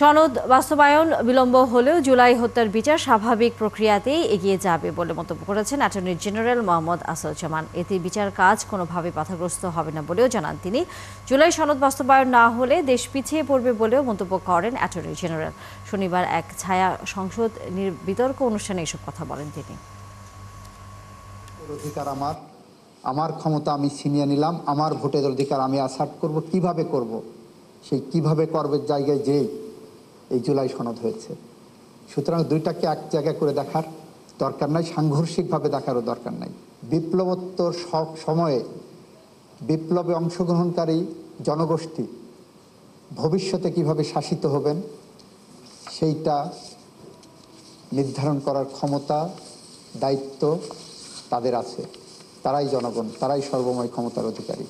সনদ বাস্তবায়ন বিলম্ব হলেও জুলাই হত্যার বিচার স্বাভাবিক প্রক্রিয়াতেই এগিয়ে যাবে বলে মন্তব্য করেছেন অ্যাটর্নি জেনারেল মোহাম্মদ আসাদুজ্জামান। এতে বিচার কাজ কোনোভাবে বাধাগ্রস্ত হবে না বলেও জানান তিনি। জুলাই সনদ বাস্তবায়ন না হলে দেশ পিছিয়ে পড়বে বলেও মন্তব্য করেন অ্যাটর্নি জেনারেল। শনিবার এক ছায়া সংসদ বিতর্ক অনুষ্ঠানে এসব কথা বলেন তিনি। অধিকার আমার ক্ষমতা আমি ছিনিয়ে নিলাম, আমার ভোটের অধিকার আমি অ্যাসার্ট করব, কিভাবে করব, সেই কিভাবে করবে জায়গায় যেই এই জুলাই সনদ হয়েছে। সুতরাং দুইটাকে এক জায়গায় করে দেখার দরকার নাই, সাংঘর্ষিকভাবে দেখারও দরকার নাই। বিপ্লবোত্তর সব সময়ে বিপ্লবে অংশগ্রহণকারী জনগোষ্ঠী ভবিষ্যতে কিভাবে শাসিত হবেন সেইটা নির্ধারণ করার ক্ষমতা, দায়িত্ব তাদের আছে। তারাই জনগণ, তারাই সর্বময় ক্ষমতার অধিকারী।